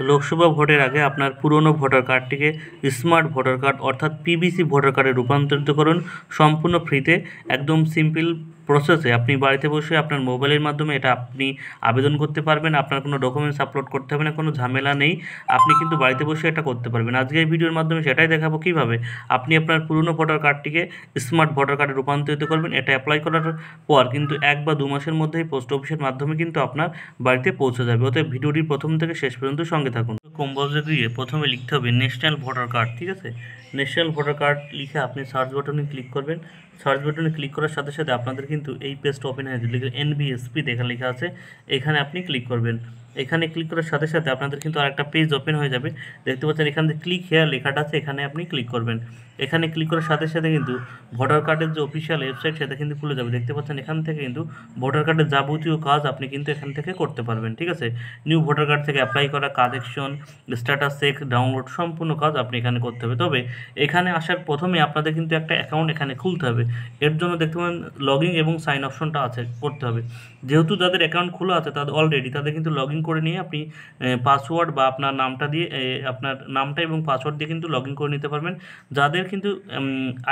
লোকসভা ভোটের আগে আপনার পুরনো ভোটার কার্ডটিকে স্মার্ট ভোটার কার্ড অর্থাৎ পিভিসি ভোটার কার্ডে রূপান্তরিত করুন সম্পূর্ণ ফ্রিতে। একদম সিম্পল প্রসেসে আপনি বাড়িতে বসে আপনার মোবাইলের মাধ্যমে এটা আপনি আবেদন করতে পারবেন। আপনার কোনো ডকুমেন্টস আপলোড করতে হবে না, কোনো ঝামেলা নেই। আপনি কিন্তু বাড়িতে বসে এটা করতে পারবেন। আজকে এই ভিডিওর মাধ্যমে সেটাই দেখাবো কীভাবে আপনি আপনার পুরনো ভোটার কার্ডটিকে স্মার্ট ভোটার কার্ডে রূপান্তরিত করবেন। এটা অ্যাপ্লাই করার পর কিন্তু 1 বা 2 মাসের মধ্যেই পোস্ট অফিসের মাধ্যমে কিন্তু আপনার বাড়িতে পৌঁছে যাবে। অতএব ভিডিওটি প্রথম থেকে শেষ পর্যন্ত সঙ্গে থাকুন। কম্পোজে গিয়ে প্রথমে লিখতে হবে ন্যাশনাল ভোটার কার্ড, ঠিক আছে। ন্যাশনাল ভোটার কার্ড লিখে আপনি সার্চ বাটনে ক্লিক করবেন। সার্চ বাটনে ক্লিক করার সাথে সাথে আপনাদের কিন্তু এই পেজটা ওপেন হয়ে যাবে। লিখে NVSP এখানে লেখা আছে, এখানে আপনি ক্লিক করবেন। এখানে ক্লিক করার সাথে সাথে আপনাদের কিন্তু আরেকটা পেজ ওপেন হয়ে যাবে। দেখতে পাচ্ছেন এখানে যে ক্লিক হেয়ার লেখাটা আছে, এখানে আপনি ক্লিক করবেন। এখানে ক্লিক করার সাথে সাথে কিন্তু ভোটার কার্ডের যে অফিসিয়াল ওয়েবসাইট সেটা কিন্তু খুলে যাবে। দেখতে পাচ্ছেন এখান থেকে কিন্তু ভোটার কার্ডের যাবতীয় কাজ আপনি কিন্তু এখান থেকে করতে পারবেন, ঠিক আছে। নিউ ভোটার কার্ড থেকে অ্যাপ্লাই করা, কালেকশন, স্ট্যাটাস চেক, ডাউনলোড সম্পূর্ণ কাজ আপনি এখানে করতে হবে। তবে এখানে আসার প্রথমে আপনাদের কিন্তু একটা অ্যাকাউন্ট এখানে খুলতে হবে। এর জন্য দেখতে পাবেন লগইন এবং সাইন অপশনটা আছে, করতে হবে। যেহেতু যাদের অ্যাকাউন্ট খোলা আছে তাদের অলরেডি, তাদের কিন্তু লগ ইন করে নিয়ে আপনি পাসওয়ার্ড বা আপনার নামটা দিয়ে আপনার নামটা এবং পাসওয়ার্ড দিয়ে কিন্তু লগ ইন করে নিতে পারবেন। যাদের কিন্তু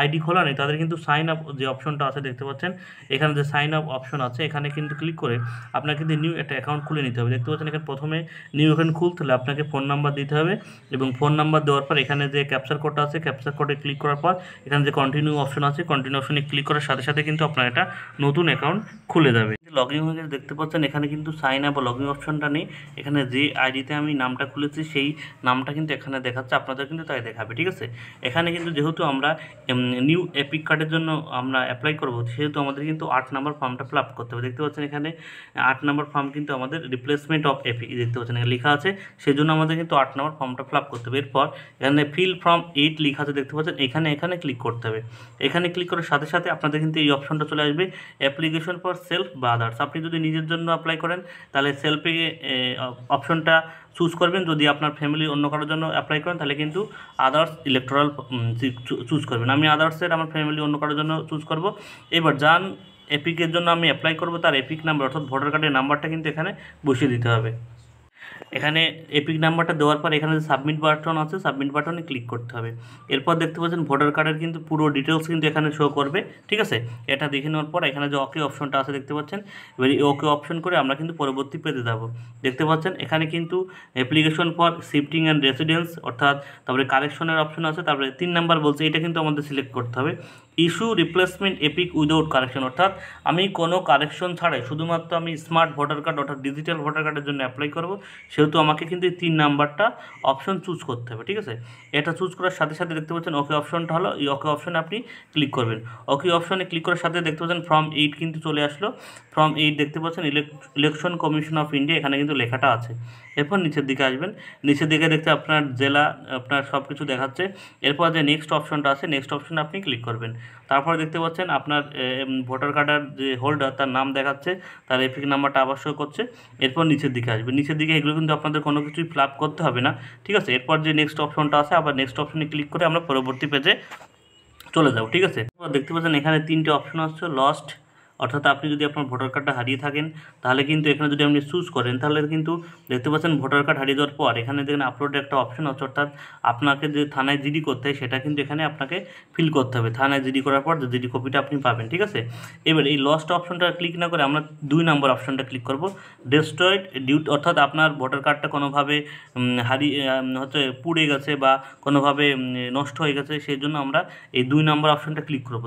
আইডি খোলা নেই তাদের কিন্তু সাইন আপ যে অপশনটা আছে দেখতে পাচ্ছেন, এখানে যে সাইন আপ অপশন আছে এখানে কিন্তু ক্লিক করে আপনার কিন্তু নিউ একটা অ্যাকাউন্ট খুলে নিতে হবে। দেখতে পাচ্ছেন এখানে প্রথমে নিউ অ্যাকাউন্ট খুলতে হলে আপনাকে ফোন নাম্বার দিতে হবে এবং ফোন নাম্বার দেওয়ার পর এখানে যে ক্যাপচার কোডটা আছে, ক্যাপচার কোডে ক্লিক করার পর এখানে যে কন্টিনিউ অপশন আছে, কন্টিনিউ অপশনে ক্লিক করার সাথে সাথে কিন্তু আপনার একটা নতুন অ্যাকাউন্ট খুলে যাবে। লগ ইন হয়ে গেলে দেখতে পাচ্ছেন এখানে কিন্তু সাইন আপ বা লগ ইন অপশনটা নেই। এখানে যে আইডিতে আমি নামটা খুলেছি সেই নামটা কিন্তু এখানে দেখাচ্ছে, আপনাদের কিন্তু তাই দেখাবে, ঠিক আছে। এখানে কিন্তু যেহেতু আমরা নিউ এপিক কার্ডের জন্য আমরা অ্যাপ্লাই করব, সেহেতু আমাদের কিন্তু 8 নম্বর ফর্মটা ফিল আপ করতে হবে। দেখতে পাচ্ছেন এখানে 8 নম্বর ফর্ম কিন্তু আমাদের রিপ্লেসমেন্ট অফ এপিক দেখতে পাচ্ছেন এখানে লেখা আছে, সেই জন্য আমাদের কিন্তু 8 নম্বর ফর্মটা ফিল আপ করতে হবে। এরপর এখানে ফিল ফর্ম 8 লেখা আছে দেখতে পাচ্ছেন, এখানে ক্লিক করতে হবে। এখানে ক্লিক করার সাথে সাথে আপনাদের কিন্তু এই অপশনটা চলে আসবে, অ্যাপ্লিকেশন ফর সেলফ বা আদার্স। আপনি যদি নিজের জন্য অ্যাপ্লাই করেন তাহলে সেলফে অপশনটা চুজ করবেন। যদি আপনার ফ্যামিলি অন্য কারোর জন্য অ্যাপ্লাই করেন তাহলে কিন্তু আদার্স ইলেকট্রাল চুজ করবেন। আমি আদার্সের আমার ফ্যামিলি অন্য কারোর জন্য চুজ করব। এবার যান এপিকের জন্য আমি অ্যাপ্লাই করব, তার এপিক নাম্বার অর্থাৎ ভোটার কার্ডের নাম্বারটা কিন্তু এখানে বসিয়ে দিতে হবে। এখানে এপিক নাম্বারটা দেওয়ার পর এখানে যে সাবমিট বাটন আছে, সাবমিট বাটনে ক্লিক করতে হবে। এরপর দেখতে পাচ্ছেন ভোটার কার্ডের কিন্তু পুরো ডিটেলস কিন্তু এখানে শো করবে, ঠিক আছে। এটা দেখে নেওয়ার পর এখানে যে ওকে অপশনটা আছে দেখতে পাচ্ছেন, এবার এই ওকে অপশন করে আমরা কিন্তু পরবর্তী পেজে যাব। দেখতে পাচ্ছেন এখানে কিন্তু application for shifting and residence অর্থাৎ তারপরে কারেকশনের অপশন আছে, তারপরে 3 নাম্বার বলছে, এটা কিন্তু আমাদের সিলেক্ট করতে হবে। Issue replacement epic without correction অর্থাৎ আমি কোনো কারেকশন ছাড়াই শুধুমাত্র আমি স্মার্ট ভোটার কার্ড অর্থাৎ ডিজিটাল ভোটার কার্ডের জন্য অ্যাপ্লাই করব, সেহেতু আমাকে কিন্তু এই 3 নাম্বারটা অপশন চুজ করতে হবে, ঠিক আছে। এটা চুজ করার সাথে সাথে দেখতে পাচ্ছেন ওকে অপশনটা হলো, এই ওকে অপশনে আপনি ক্লিক করবেন। ওকে অপশনে ক্লিক করার সাথে দেখতে পাচ্ছেন ফর্ম 8 কিন্তু চলে আসলো। ফর্ম 8 দেখতে পাচ্ছেন ইলেকশন কমিশন অফ ইন্ডিয়া, এখানে কিন্তু লেখাটা আছে। এরপর নিচের দিকে আসবেন, নিচের দিকে দেখতে আপনার জেলা, আপনার সব কিছু দেখাচ্ছে। এরপর যে নেক্সট অপশনটা আছে, নেক্সট অপশনে আপনি ক্লিক করবেন। তারপরে দেখতে পাচ্ছেন আপনার ভোটার কার্ডের যে হোল্ডার তার নাম দেখাচ্ছে, তার এপিক নাম্বারটা আবশ্যক করছে। এরপর নিচের দিকে আসবে, নিচের দিকে এগুলো কিন্তু আপনাদের কোনো কিছুই ফিল আপ করতে হবে না, ঠিক আছে। এরপর যে নেক্সট অপশনটা আছে, আবার নেক্সট অপশনে ক্লিক করে আমরা পরবর্তী পেজে চলে যাব, ঠিক আছে। দেখতে পাচ্ছেন এখানে 3টে অপশন আসছে। লস্ট অর্থাৎ আপনি যদি আপনার ভোটার কার্ডটা হারিয়ে থাকেন তাহলে কিন্তু এখানে যদি আপনি চুজ করেন তাহলে কিন্তু দেখতে পাচ্ছেন ভোটার কার্ড হারিয়ে যাওয়ার পর এখানে দেখেন আপলোডের একটা অপশন আছে, অর্থাৎ আপনাকে যে থানায় জিডি করতে হয় সেটা কিন্তু এখানে আপনাকে ফিল করতে হবে। থানায় জিডি করার পর যে জিডি কপিটা আপনি পাবেন, ঠিক আছে। এবার এই লস্ট অপশনটা ক্লিক না করে আমরা 2 নম্বর অপশনটা ক্লিক করব, ডেস্ট্রয়েড ডিউ অর্থাৎ আপনার ভোটার কার্ডটা কোনোভাবে হারিয়ে হচ্ছে পুড়ে গেছে বা কোনোভাবে নষ্ট হয়ে গেছে, সেই জন্য আমরা এই 2 নম্বর অপশনটা ক্লিক করব।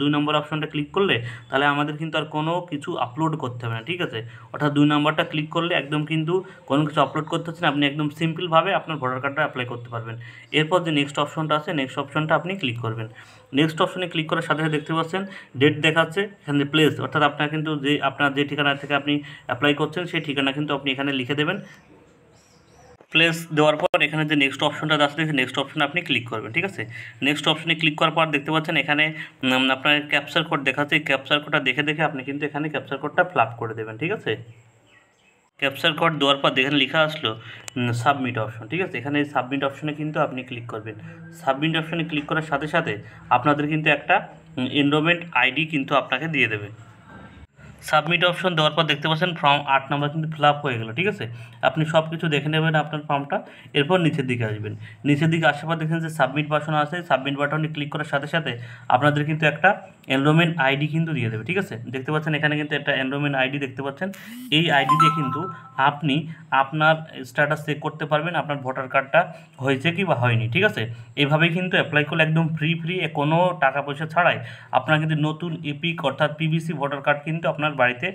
2 নম্বর অপশনটা ক্লিক করলে তাহলে আমাদের কিন্তু আর কোনো কিছু আপলোড করতে হবে না, ঠিক আছে। অর্থাৎ 2 নাম্বারটা ক্লিক করলে একদম কিন্তু কোনো কিছু আপলোড করতে হচ্ছে না, আপনি একদম সিম্পলভাবে আপনার ভোটার কার্ডটা অ্যাপ্লাই করতে পারবেন। এরপর যে নেক্সট অপশনটা আছে, নেক্সট অপশনটা আপনি ক্লিক করবেন। নেক্সট অপশনে ক্লিক করার সাথে সাথে দেখতে পাচ্ছেন ডেট দেখাচ্ছে, এখানে প্লেস অর্থাৎ আপনার কিন্তু আপনার যে ঠিকানা থেকে আপনি অ্যাপ্লাই করছেন সেই ঠিকানা কিন্তু আপনি এখানে লিখে দেবেন। প্লেস দেওয়ার পর এখানে যে নেক্সট অপশনটা আসলে নেক্সট অপশনে আপনি ক্লিক করবেন, ঠিক আছে। নেক্সট অপশনে ক্লিক করার পর দেখতে পাচ্ছেন এখানে আপনার ক্যাপচার কোড দেখাচ্ছে, এই ক্যাপচার কোডটা দেখে দেখে আপনি কিন্তু এখানে ক্যাপচার কোডটা ফিল আপ করে দেবেন, ঠিক আছে। ক্যাপচার কোড দেওয়ার পর দেখেন লেখা আসলো সাবমিট অপশন, ঠিক আছে। এখানে সাবমিট অপশনে কিন্তু আপনি ক্লিক করবেন। সাবমিট অপশনে ক্লিক করার সাথে সাথে আপনাদের কিন্তু একটা এনরোলমেন্ট আইডি কিন্তু আপনাকে দিয়ে দেবে। সাবমিট অপশন দেওয়ার পর দেখতে পাচ্ছেন ফর্ম 8 নম্বর কিন্তু ফিল আপ হয়ে গেল। ঠিক আছে, আপনি সব কিছু দেখে নেবেন আপনার ফর্মটা, এরপর নিচের দিকে আসবেন। নিচের দিকে আসার পর দেখেন যে সাবমিট বাটন আছে, সাবমিট বাটনে ক্লিক করার সাথে সাথে আপনাদের কিন্তু একটা এনরোলমেন্ট আইডি কিন্তু দিয়ে দেবে। ঠিক আছে, দেখতে পাচ্ছেন এখানে কিন্তু একটা এনরোলমেন্ট আইডি দেখতে পাচ্ছেন। এই আইডি দিয়ে কিন্তু আপনি আপনার স্ট্যাটাস চেক করতে পারবেন আপনার ভোটার কার্ডটা হয়েছে কি বা হয়নি। ঠিক আছে, এইভাবেই কিন্তু অ্যাপ্লাই করলে একদম ফ্রি কোনো টাকা পয়সা ছাড়াই আপনার কিন্তু নতুন ইপিক অর্থাৎ পিভিসি ভোটার কার্ড কিন্তু আপনার বাড়িতে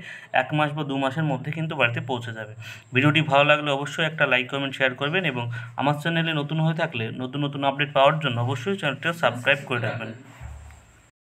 1 মাস বা 2 মাসের মধ্যে কিন্তু বাড়িতে পৌঁছে যাবে। ভিডিওটি ভালো লাগলে অবশ্যই একটা লাইক কমেন্ট শেয়ার করবেন এবং আমার চ্যানেলে নতুন হয়ে থাকলে নতুন নতুন আপডেট পাওয়ার জন্য অবশ্যই চ্যানেলটা সাবস্ক্রাইব করে রাখবেন।